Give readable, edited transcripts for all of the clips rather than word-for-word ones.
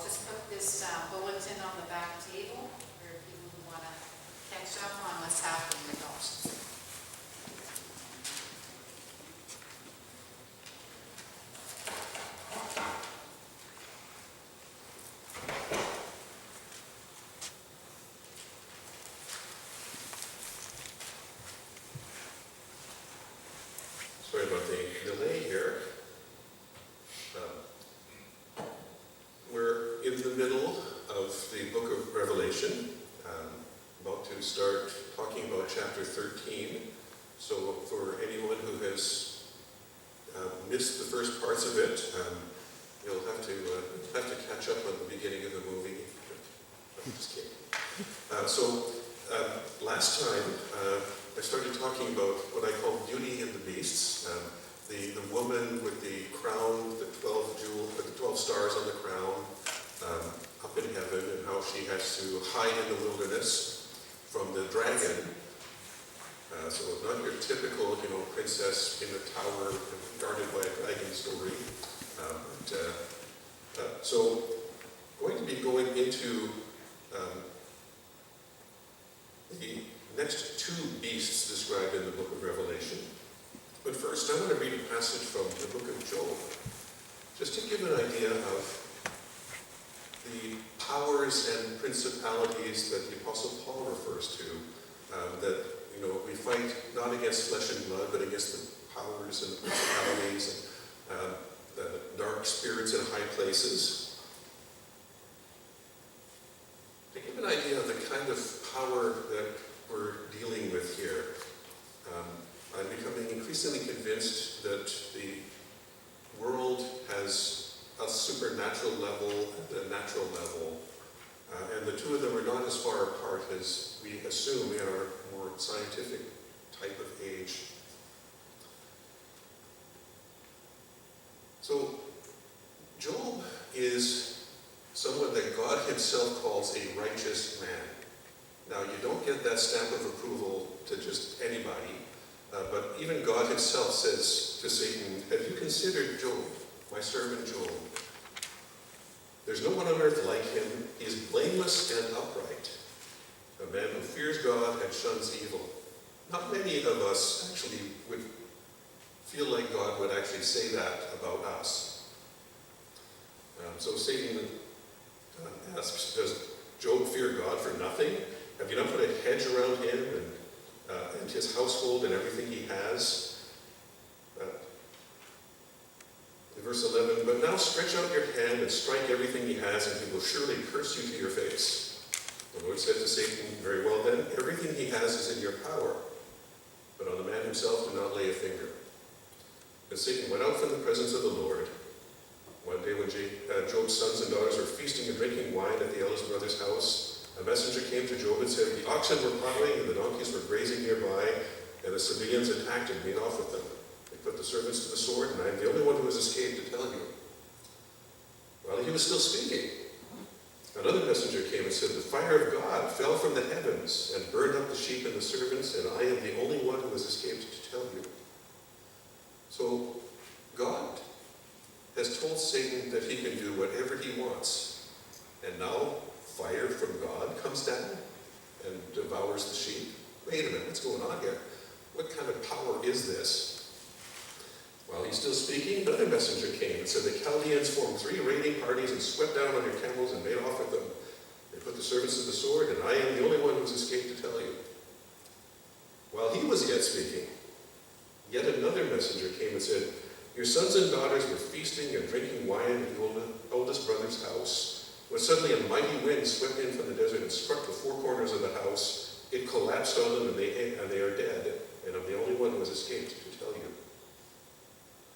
just put this bulletin on the back table for people who want to catch up on what's happening with Colossians. Sorry about the delay here. We're in the middle of the book of Revelation, about to start talking about chapter 13. So for anyone who has missed the first parts of it, you'll have to catch up on the beginning of the movie. I'm just kidding. Last time, I started talking about what I call Beauty and the Beasts, the woman with the crown, the 12 stars on the crown, up in heaven, and how she has to hide in the wilderness from the dragon. So not your typical, princess in a tower guarded by a dragon story. So going to be going into the next two beasts described in the book of Revelation. But first, I want to read a passage from the book of Job, just to give an idea of the powers and principalities that the Apostle Paul refers to, that, we fight not against flesh and blood, but against the powers and the principalities and the dark spirits in high places. To give an idea of the kind of power that we're dealing with here, I'm becoming increasingly convinced that the world has a supernatural level and a natural level, and the two of them are not as far apart as we assume in our more scientific type of age. So, Job is someone that God himself calls a righteous man. Now, you don't get that stamp of approval to just anybody, but even God himself says to Satan, "Have you considered Job, my servant Job? There's no one on earth like him. He is blameless and upright, a man who fears God and shuns evil." Not many of us actually would feel like God would actually say that about us. So Satan asks, does Job fear God for nothing? Have you not put a hedge around him and his household and everything he has? In verse 11, "But now stretch out your hand and strike everything he has, and he will surely curse you to your face." The Lord said to Satan, "Very well then, everything he has is in your power, but on the man himself do not lay a finger." And Satan went out from the presence of the Lord. One day when Job's sons and daughters were feasting and drinking wine at the eldest brother's house, a messenger came to Job and said, "The oxen were plowing and the donkeys were grazing nearby, and the Sabaeans attacked and made off with them. They put the servants to the sword, and I am the only one who has escaped to tell you." While he was still speaking, another messenger came and said, "The fire of God fell from the heavens and burned up the sheep and the servants, and I am the only one who has escaped to tell you." So God has told Satan that he can do whatever he wants, and now fire from God comes down and devours the sheep. Wait a minute, what's going on here? What kind of power is this? While he's still speaking, another messenger came and said, "The Chaldeans formed 3 raiding parties and swept down on your camels and made off with them. They put the servants to the sword, and I am the only one who has escaped to tell you." While he was yet speaking, yet another messenger came and said, "Your sons and daughters were feasting and drinking wine at the oldest brother's house, when suddenly a mighty wind swept in from the desert and struck the 4 corners of the house. It collapsed on them, and they are dead, and I'm the only one who has escaped to tell you."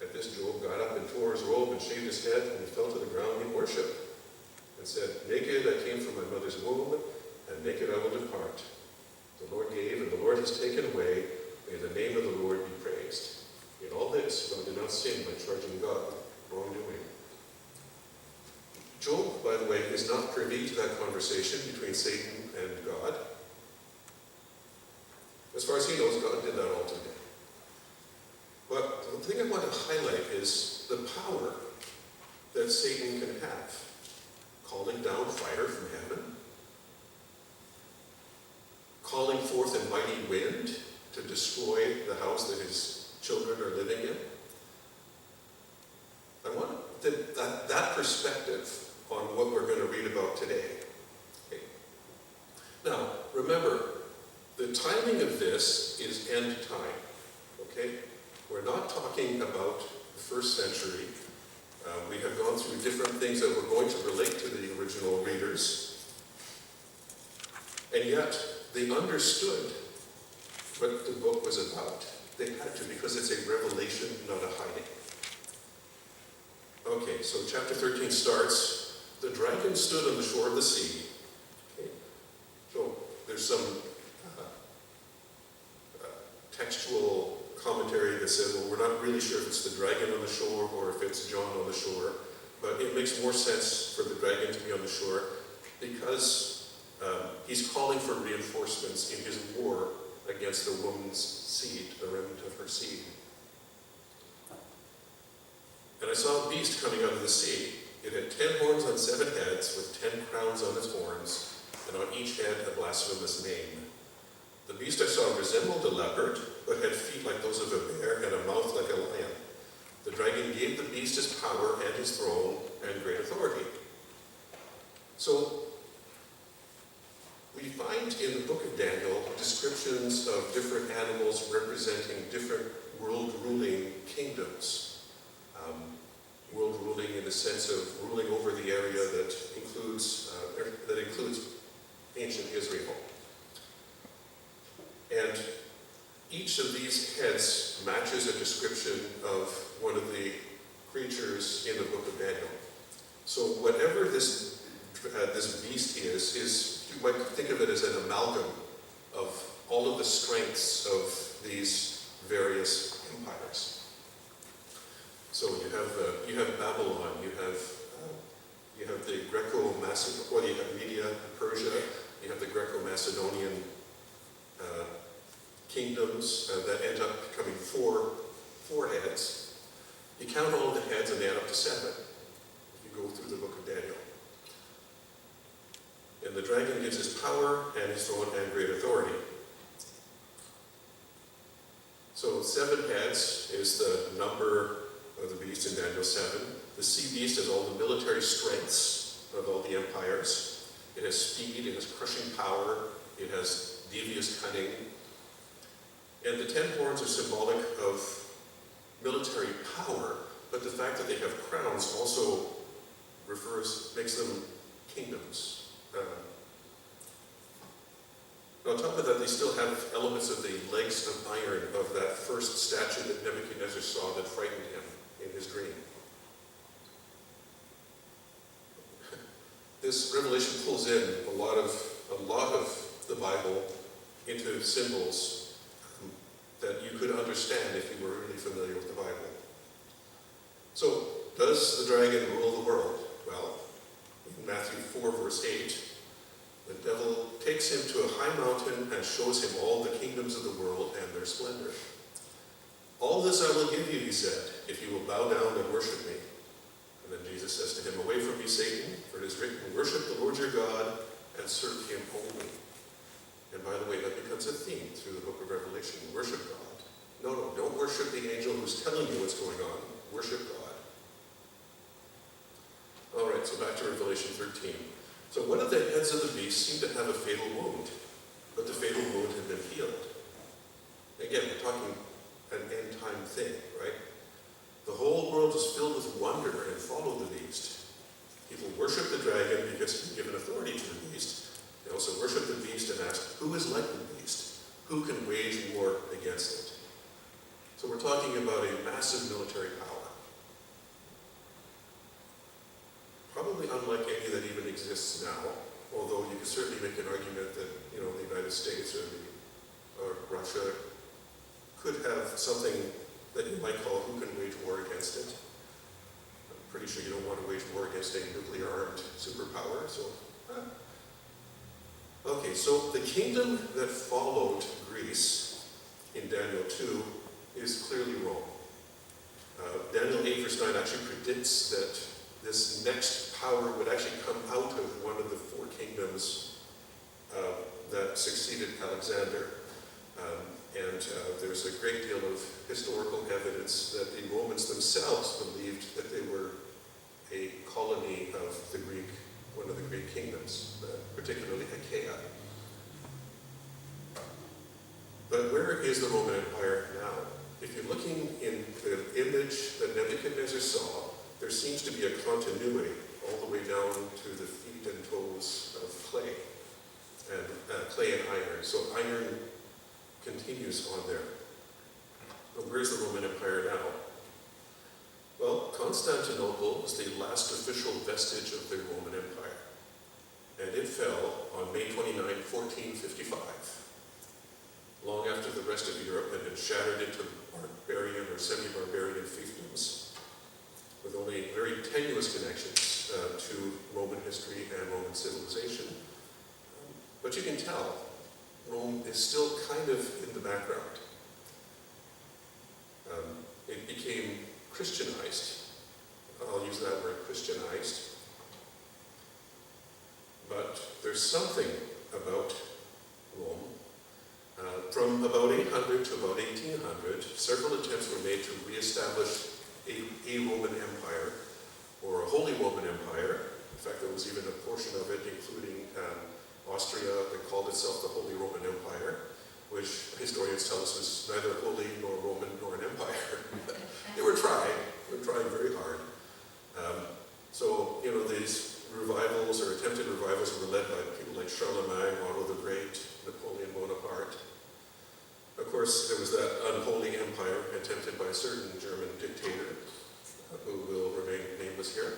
At this, Job got up and tore his robe and shaved his head, and he fell to the ground in worship, and said, "Naked I came from my mother's womb, and naked I will depart. The Lord gave, and the Lord has taken away. May the name of the Lord be praised." In all this, God did not sin by charging God with wrongdoing. Job, by the way, is not privy to that conversation between Satan and God. As far as he knows, God did that all today. But the thing I want to highlight is the power that Satan can have. calling down fire from heaven, calling forth a mighty wind to destroy the house that his children are living in. I want that perspective on what we're going to read about today. Okay. Now, remember, the timing of this is end time. Okay? We're not talking about the first century. We have gone through different things that were going to relate to the original readers. And yet, they understood what the book was about. They had to, because it's a revelation, not a hiding. Okay, so chapter 13 starts, the dragon stood on the shore of the sea. Okay. So there's some textual commentary that says, well, we're not really sure if it's the dragon on the shore or if it's John on the shore, but it makes more sense for the dragon to be on the shore because he's calling for reinforcements in his war against the woman's seed, the remnant of her seed. And I saw a beast coming out of the sea. It had 10 horns on 7 heads, with 10 crowns on its horns, and on each head a blasphemous name. The beast I saw resembled a leopard, but had feet like those of a bear and a mouth like a lion. The dragon gave the beast his power and his throne and great authority. So, we find in the book of Daniel descriptions of different animals representing different world-ruling kingdoms. World ruling in the sense of ruling over the area that includes ancient Israel. And each of these heads matches a description of one of the creatures in the book of Daniel. So whatever this beast is, you might think of it as an amalgam of all of the strengths of these various empires. So you have Babylon, you have the Greco-Macedonian, well, you have Media, Persia, you have the Greco-Macedonian kingdoms that end up becoming four heads. You count all of the heads and they add up to 7 if you go through the book of Daniel. And the dragon gives his power and his throne and great authority. So 7 heads is the number of the beast in Daniel 7. The sea beast has all the military strengths of all the empires. It has speed, it has crushing power, it has devious cunning. And the 10 horns are symbolic of military power, but the fact that they have crowns also makes them kingdoms. On top of that, they still have elements of the legs of iron of that first statue that Nebuchadnezzar saw that frightened him in his dream. This revelation pulls in a lot of the Bible into symbols that you could understand if you were really familiar with the Bible. So, does the dragon rule the world? Well, in Matthew 4, verse 8, the devil takes him to a high mountain and shows him all the kingdoms of the world and their splendor. All this I will give you, he said, if you will bow down and worship me. And then Jesus says to him, away from me, Satan, for it is written, worship the Lord your God and serve him only. And by the way, that becomes a theme through the book of Revelation. Worship God. No, don't worship the angel who's telling you what's going on. Worship God. All right, so back to Revelation 13. So one of the heads of the beast seemed to have a fatal wound, but the fatal wound had been healed. Again, we're talking an end-time thing, right? The whole world was filled with wonder and followed the beast. People worship the dragon because he's given authority to the beast. They also worship the beast and ask, who is like the beast? Who can wage war against it? So we're talking about a massive military power. Probably unlike any that even exists now, although you could certainly make an argument that, the United States or Russia could have something that you might call who can wage war against it. I'm pretty sure you don't want to wage war against a nuclear-armed superpower, so... Okay, so the kingdom that followed Greece in Daniel 2 is clearly Rome. Daniel 8 verse 9 actually predicts that this next power would actually come out of one of the four kingdoms that succeeded Alexander. There's a great deal of historical evidence that the Romans themselves believed that they were a colony of one of the Greek kingdoms, particularly Achaia. But where is the Roman Empire now? If you're looking in the image that Nebuchadnezzar saw, there seems to be a continuity all the way down to the feet and toes of clay and iron. So iron continues on there. But where's the Roman Empire now? Well, Constantinople was the last official vestige of the Roman Empire. And it fell on May 29, 1455, long after the rest of Europe had been shattered into barbarian or semi-barbarian fiefdoms, with only very tenuous connections to Roman history and Roman civilization. But you can tell, Rome is still kind of in the background. It became Christianized. I'll use that word, Christianized. But there's something about Rome. From about 800 to about 1800, several attempts were made to reestablish a Roman Empire, or a Holy Roman Empire. In fact, there was even a portion of it, including Austria, that called itself the Holy Roman Empire, which historians tell us was neither holy nor Roman nor an empire. They were trying very hard. These revivals or attempted revivals were led by people like Charlemagne, Otto the Great, Napoleon Bonaparte. Of course, there was that unholy empire attempted by a certain German dictator, who will remain nameless here.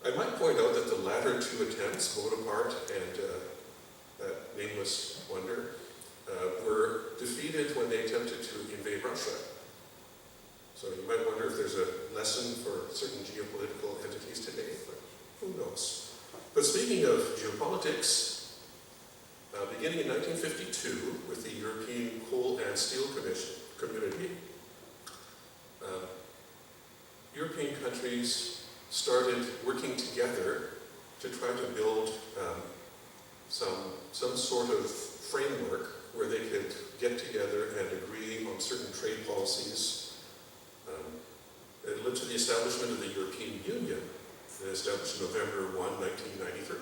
I might point out that the latter two attempts, Bonaparte and that nameless wonder, were defeated when they attempted to invade Russia. So you might wonder if there's a lesson for certain geopolitical entities today, but who knows. But speaking of geopolitics, beginning in 1952 with the European Coal and Steel Community, European countries started working together to try to build some sort of framework where they could get together and agree on certain trade policies. It led to the establishment of the European Union, established November 1, 1993.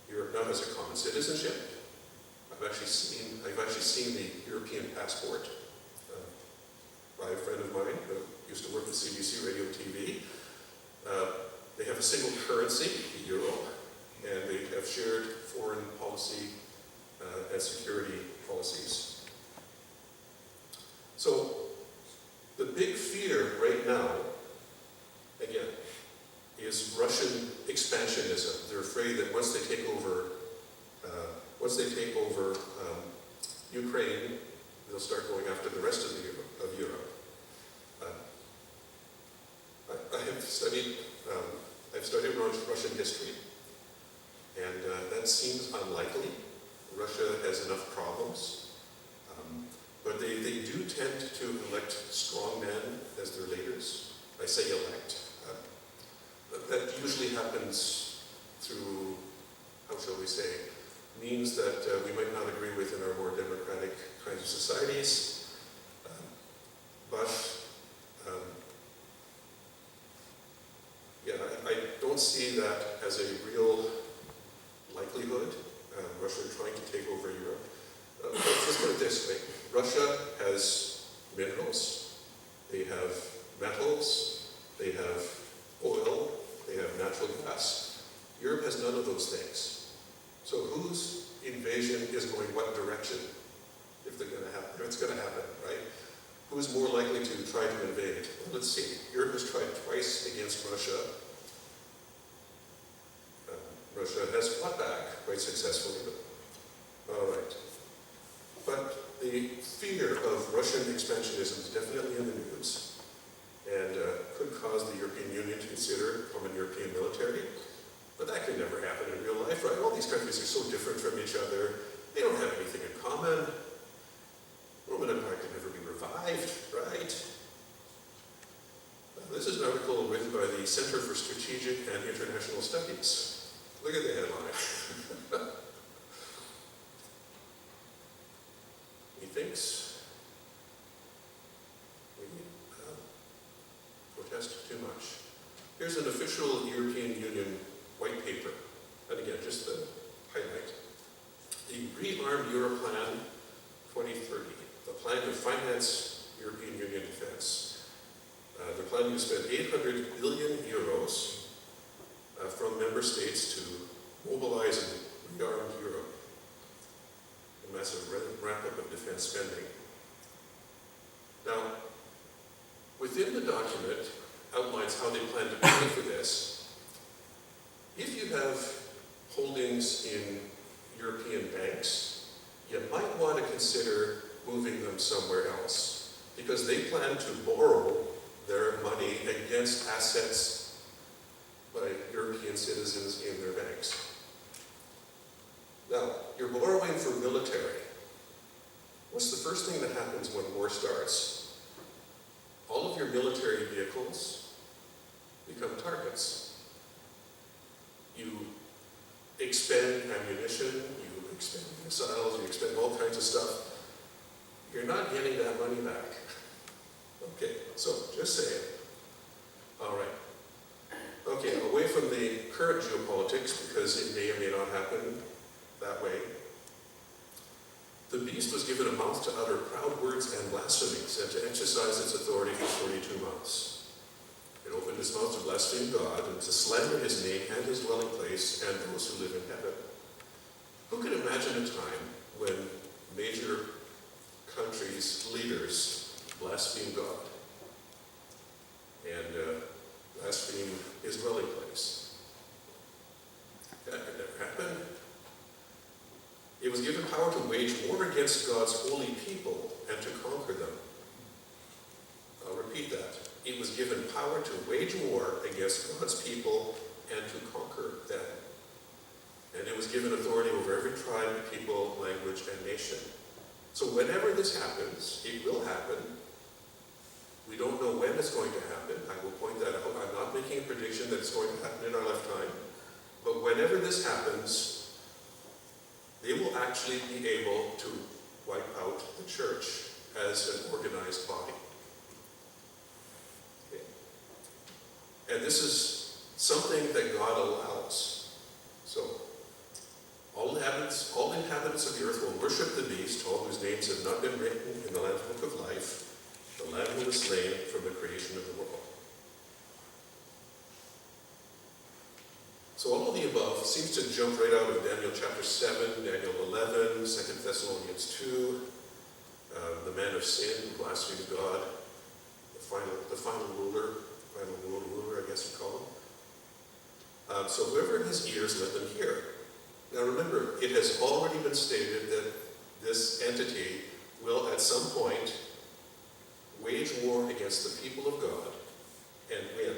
Europe now has a common citizenship. I've actually seen the European passport by a friend of mine who used to work at CBC Radio TV. They have a single currency, the euro, and they have shared foreign policy and security policies. So the big fear right now, again, is Russian expansionism. They're afraid that once they take over Ukraine, they'll start going after the rest of Europe. I've studied Russian history, and that seems unlikely. Russia has enough problems, but they do tend to elect strong men as their leaders. I say elect. That usually happens through, how shall we say, means that we might not agree with in our more democratic kinds of societies. I don't see that as a real likelihood, Russia trying to take over Europe. Let's just put it this way. Russia has minerals, they have metals, they have oil, they have natural gas. Europe has none of those things. So whose invasion is going what direction if it's going to happen, right? Who's more likely to try to invade? Well, let's see. Europe has tried twice against Russia. Russia has fought back quite successfully, but all right. But the fear of Russian expansionism is definitely in the news and could cause the European Union to consider a common European military. But that could never happen in real life, right? All these countries are so different from each other. They don't have anything in common. Roman Empire can never be revived, right? article written by the Center for Strategic and International Studies. Look at the headline. He thinks we protest too much. Here's an official European Union white paper. And again, just the highlight. The Rearm Europe Plan 2030, the plan to finance European Union defense. They're planning to spend 800 billion euros from member states to mobilize and rearm Europe. A massive ramp-up of defense spending. Now, within the document outlines how they plan to pay for this. If you have holdings in European banks, you might want to consider moving them somewhere else, because they plan to borrow their money against assets by European citizens in their banks. Now, you're borrowing for military. What's the first thing that happens when war starts? All of your military vehicles become targets. You expend ammunition, you expend missiles, you expend all kinds of stuff. You're not getting that money back. Okay, so just saying. All right. Okay, away from the current geopolitics, because it may or may not happen that way. The beast was given a mouth to utter proud words and blasphemies, and to exercise its authority for 42 months. It opened its mouth to blaspheme God, and to slander his name and his dwelling place, and those who live in heaven. Who could imagine a time when major countries' leaders blaspheme God and blaspheme his dwelling place? That could never happen. It was given power to wage war against God's holy people and to conquer them. I'll repeat that. It was given power to wage war against God's people and to conquer them. And it was given authority over every tribe, people, language, and nation. So whenever this happens, it will happen. We don't know when it's going to happen. I will point that out. I'm not making a prediction that it's going to happen in our lifetime. But whenever this happens, they will actually be able to wipe out the church as an organized body. Okay. And this is something that God allows. So, all inhabitants of the earth will worship the beast, all whose names have not been written in the Lamb's Book of Life, the Lamb who was slain from the creation of the world. So all of the above seems to jump right out of Daniel chapter 7, Daniel 11, 2 Thessalonians 2, the man of sin who blasphemes God, the final world ruler, I guess you call him. So whoever has ears, let them hear. Now remember, it has already been stated that this entity will at some point wage war against the people of God and win.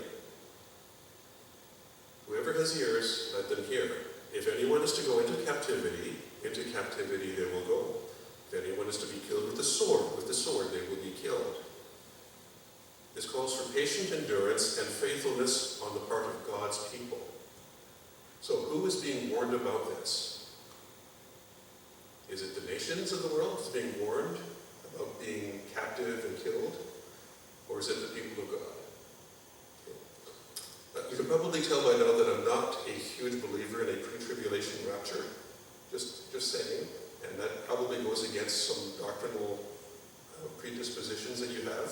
Whoever has ears, let them hear. If anyone is to go into captivity they will go. If anyone is to be killed with the sword they will be killed. This calls for patient endurance and faithfulness on the part of God's people. So who is being warned about this? Is it the nations of the world that's being warned about being captive and killed? Or is it the people of God? You can probably tell by now that I'm not a huge believer in a pre-tribulation rapture. Just saying. And that probably goes against some doctrinal predispositions that you have.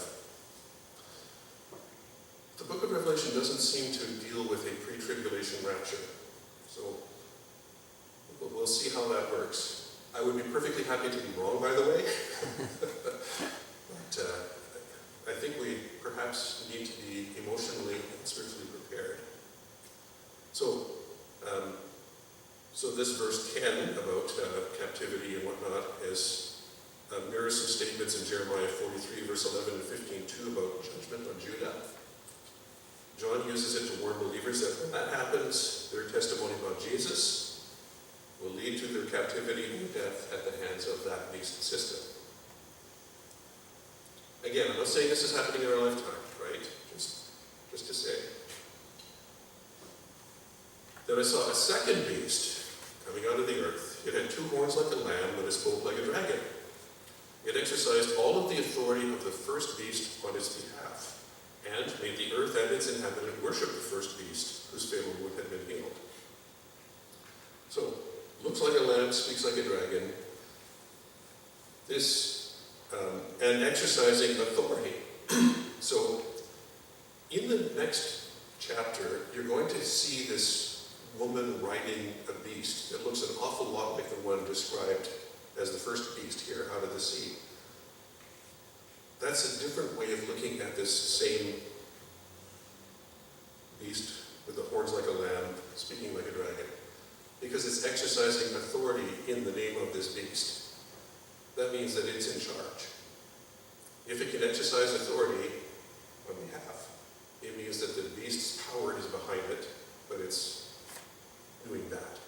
The book of Revelation doesn't seem to deal with a pre-tribulation rapture. So we'll see how that works. I would be perfectly happy to be wrong, by the way. But I think we perhaps need to be emotionally and spiritually prepared. So this verse 10 about captivity and whatnot mirrors some statements in Jeremiah 43, verse 11 and 15 too, about judgment on Judah. John uses it to warn believers that when that happens, their testimony about Jesus will lead to their captivity and death at the hands of that beast system. Again, I'm not saying this is happening in our lifetime, right? just to say. Then I saw a second beast coming out of the earth. It had 2 horns like a lamb, but it spoke like a dragon. It exercised all of the authority of the first beast on its behalf, and made the earth and its inhabitant worship the first beast, whose fatal wound had been healed. So, looks like a lamb, speaks like a dragon. And exercising authority. So, in the next chapter, you're going to see this woman riding a beast that looks an awful lot like the one described as the first beast here out of the sea. That's a different way of looking at this same beast with the horns like a lamb, speaking like a dragon, because it's exercising authority in the name of this beast. That means that it's in charge. If it can exercise authority on behalf, it means that the beast's power is behind it, but it's doing that.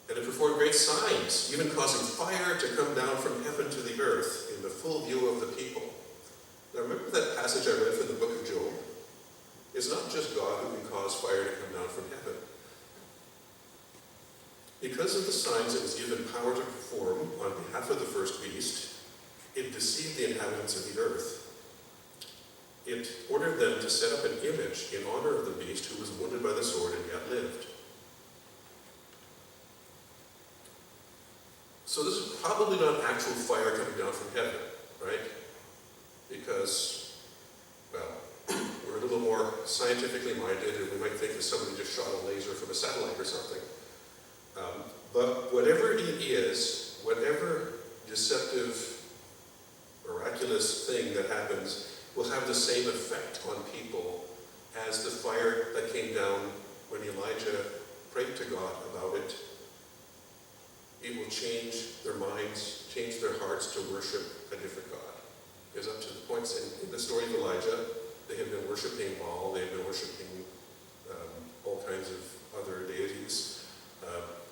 And it performed great signs, even causing fire to come down from heaven to the earth in the full view of the people. Now remember that passage I read from the book of Job? It's not just God who can cause fire to come down from heaven. Because of the signs it was given power to perform on behalf of the first beast, it deceived the inhabitants of the earth. It ordered them to set up an image in honor of the beast who was wounded by the sword and yet lived. So this is probably not actual fire coming down from heaven, right? Because, well, we're a little more scientifically minded and we might think that somebody just shot a laser from a satellite or something. But whatever it is, whatever deceptive, miraculous thing that happens will have the same effect on people as the fire that came down when Elijah prayed to God about it. It will change their minds, change their hearts to worship a different God. Because up to the points in the story of Elijah, they had been worshiping Baal, they had been worshiping all kinds of other deities.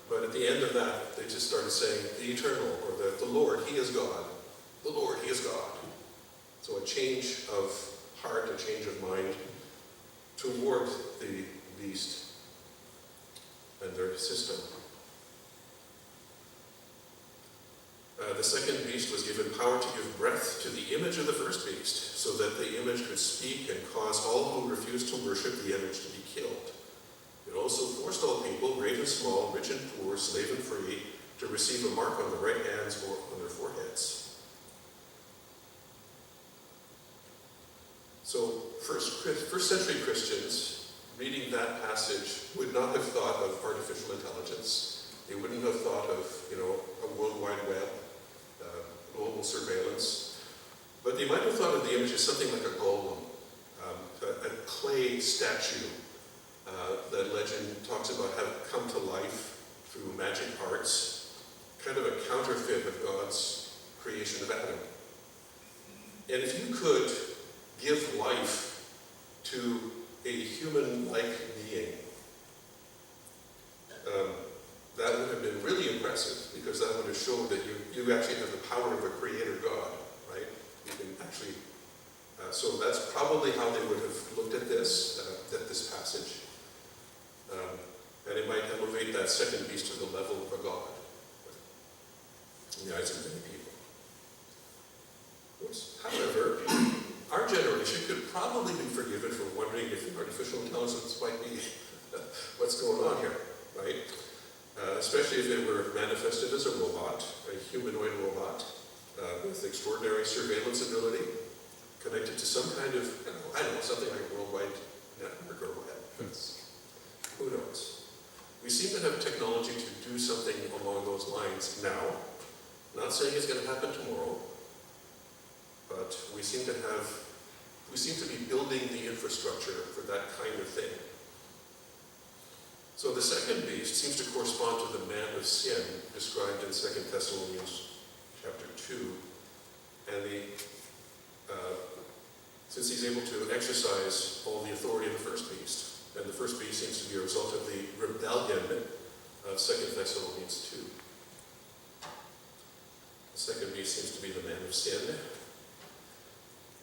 But at the end of that, they just started saying, the eternal, or the Lord, he is God. The Lord, he is God. So a change of heart, a change of mind toward the beast and their system. The second beast was given power to give breath to the image of the first beast, so that the image could speak and cause all who refused to worship the image to be killed. It also forced all people, great and small, rich and poor, slave and free, to receive a mark on their right hands or on their foreheads. So first century Christians, reading that passage, would not have thought of artificial intelligence. They wouldn't have thought of, a World Wide Web, global surveillance. But they might have thought of the image as something like a golem, a clay statue that legend talks about have come to life through magic arts, kind of a counterfeit of God's creation of Adam. And if you could give life to a human-like being, that would have been really impressive, because that would have showed that you actually have the power of a creator God, right? You can actually, so that's probably how they would have looked at this passage. And it might elevate that second beast to the level of a god in the eyes of many people. However, our generation could probably be forgiven for wondering if artificial intelligence might be what's going on here, right? Especially if it were manifested as a robot, a humanoid robot, with extraordinary surveillance ability, connected to some kind of, something like a worldwide network or web. Who knows? We seem to have technology to do something along those lines now. Not saying it's going to happen tomorrow, but we seem to be building the infrastructure for that kind of thing. So the second beast seems to correspond to the man of sin described in 2 Thessalonians chapter 2. And since he's able to exercise all the authority of the first beast, and the first beast seems to be a result of the rebellion of 2 Thessalonians 2. The second beast seems to be the man of sin.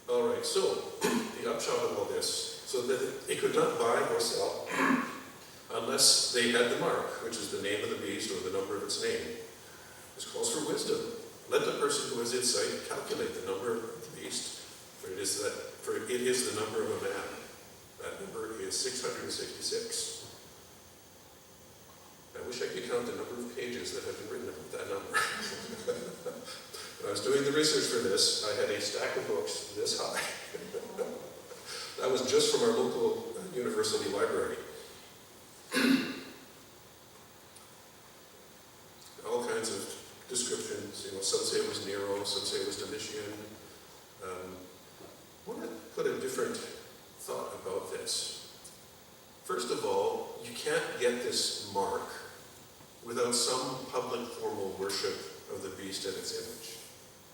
All right, so the upshot of all this, so that they could not buy or sell unless they had the mark, which is the name of the beast or the number of its name. This calls for wisdom. Let the person who has insight calculate the number of the beast, for it is the number of a man. That number is 666. I wish I could count the number of pages that have been written about that number. When I was doing the research for this, I had a stack of books this high. That was just from our local university library. All kinds of descriptions. Some say it was Nero, some say it was Domitian. I want to put a different thought about this. First of all, you can't get this mark without some public formal worship of the beast and its image.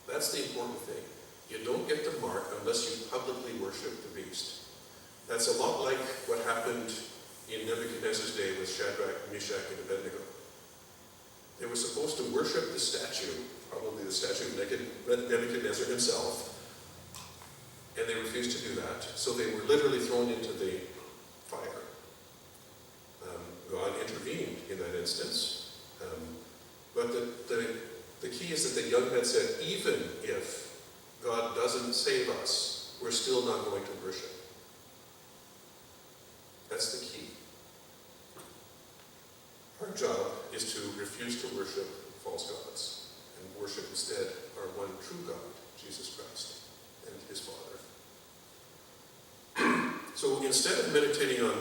That's the important thing. You don't get the mark unless you publicly worship the beast. That's a lot like what happened in Nebuchadnezzar's day with Shadrach, Meshach, and Abednego. They were supposed to worship the statue, probably the statue of Nebuchadnezzar himself, and they refused to do that, so they were literally thrown into the fire. God intervened in that instance, but the key is that the young man said, even if God doesn't save us, we're still not going to worship. That's the key. Our job is to refuse to worship false gods and worship instead our one true God, Jesus Christ, and his Father. So instead of meditating on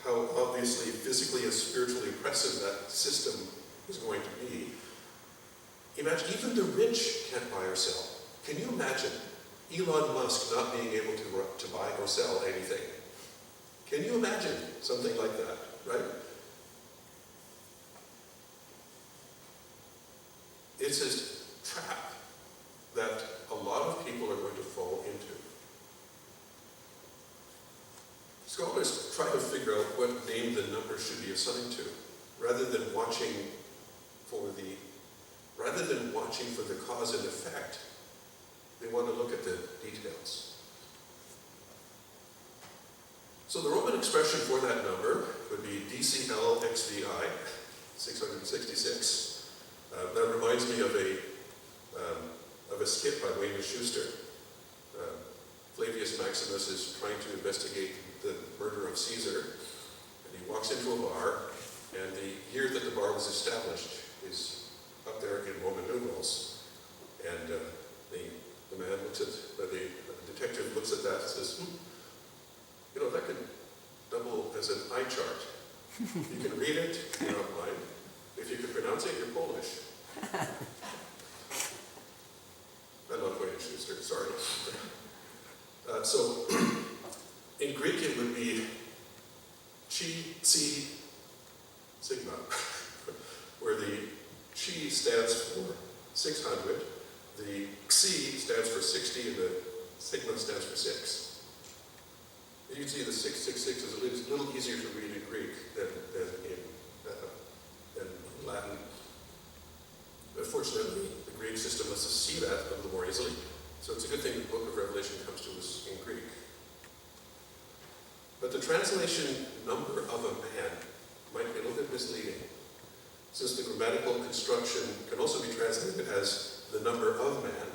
how obviously physically and spiritually oppressive that system is going to be, imagine even the rich can't buy or sell. Can you imagine Elon Musk not being able to buy or sell anything? Can you imagine something like that, right? It's a trap that a lot of people are going to fall into. Scholars try to figure out what name the number should be assigned to, rather than watching for the cause and effect. They want to look at the details. So the Roman expression for that number would be DCLXVI, 666. That reminds me of a skit by Wayne and Schuster. Flavius Maximus is trying to investigate the murder of Caesar, and he walks into a bar, and the year that the bar was established is up there in Roman numerals. And the man looks at, the detective looks at that and says, that could double as an eye chart. You can read it, you're not blind. If you can pronounce it, you're Polish. I love Wayne and Schuster, sorry. So, in Greek it would be chi, psi, sigma, where the chi stands for 600, the xi stands for 60, and the sigma stands for 6. You can see the 666 is a little easier to read in Greek than in Latin. But fortunately, the Greek system lets us see that a little more easily. So it's a good thing the book of Revelation comes to us in Greek. But the translation number of a man might be a little bit misleading, since the grammatical construction can also be translated as the number of man,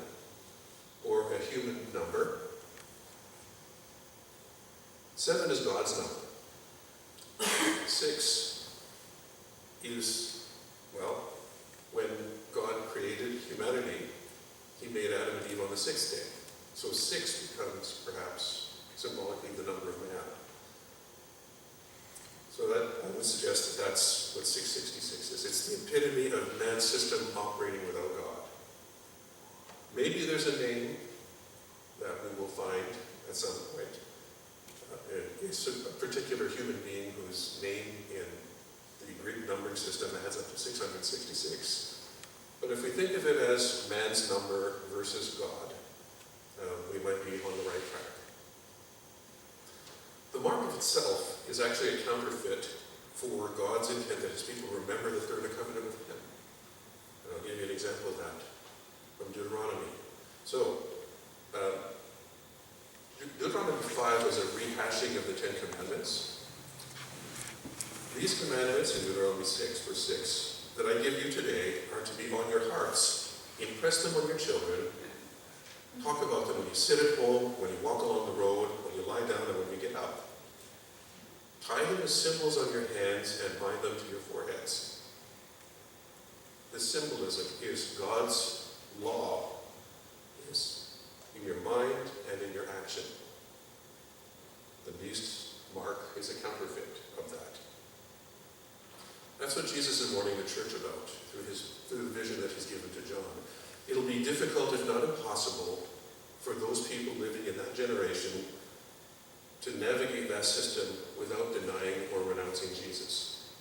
or a human number. 7 is God's number. 6 is, when God created humanity, he made Adam and Eve on the 6th day. So 6 becomes perhaps symbolically the number of man. So that I would suggest that that's what 666 is. It's the epitome of man's system operating without God. Maybe there's a name that we will find at some point. It's a particular human being whose name in the Greek numbering system adds up to 666. But if we think of it as man's number versus God, we might be on the right track. The mark of itself is actually a counterfeit for God's intent that his people remember that they're in a covenant with him. And I'll give you an example of that from Deuteronomy. So, on number 5 is a rehashing of the 10 Commandments. These commandments in Deuteronomy 6, verse 6, that I give you today are to be on your hearts. Impress them on your children. Talk about them when you sit at home, when you walk along the road, when you lie down, and when you get up. Tie them as symbols on your hands and bind them to your foreheads. The symbolism is God's law is in your mind and in your action. The beast mark is a counterfeit of that. That's what Jesus is warning the church about through the vision that he's given to John. It'll be difficult, if not impossible, for those people living in that generation to navigate that system without denying or renouncing Jesus.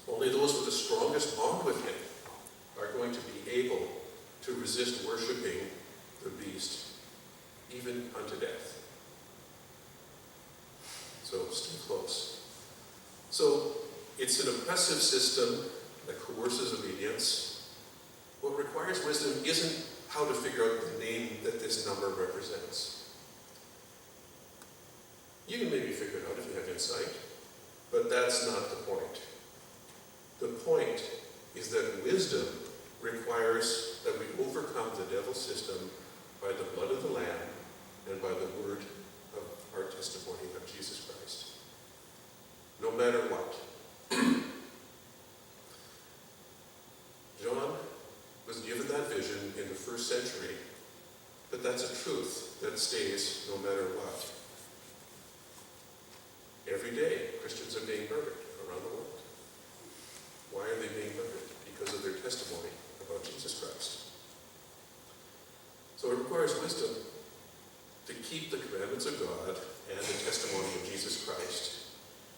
Only those with the strongest bond with him are going to be able to resist worshiping the beast, even unto death. So stay close. So it's an oppressive system that coerces obedience. What requires wisdom isn't how to figure out the name that this number represents. You can maybe figure it out if you have insight, but that's not the point. The point is that wisdom requires that we overcome the devil's system by the blood of the Lamb and by the word of our testimony of Jesus Christ. No matter what. John was given that vision in the first century, but that's a truth that stays no matter what. Every day, Christians are being murdered around the world. Why are they being murdered? Because of their testimony about Jesus Christ. So it requires wisdom to keep the commandments of God and the testimony of Jesus Christ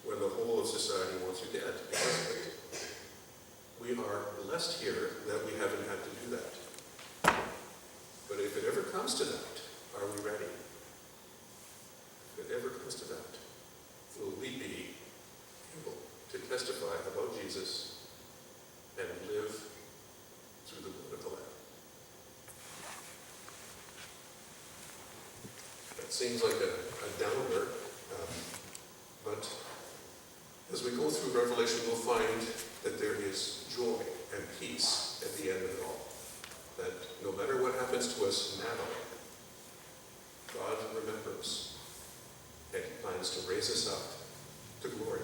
when the whole of society wants you dead because of it. We are blessed here that we haven't had to do that. But if it ever comes to that, are we ready? If it ever comes to that, will we be able to testify about Jesus and live through the blood of the Lamb? That seems like a downer, but as we go through Revelation, we'll find that there is joy and peace at the end of it all. That no matter what happens to us now, God remembers and he plans to raise us up to glory.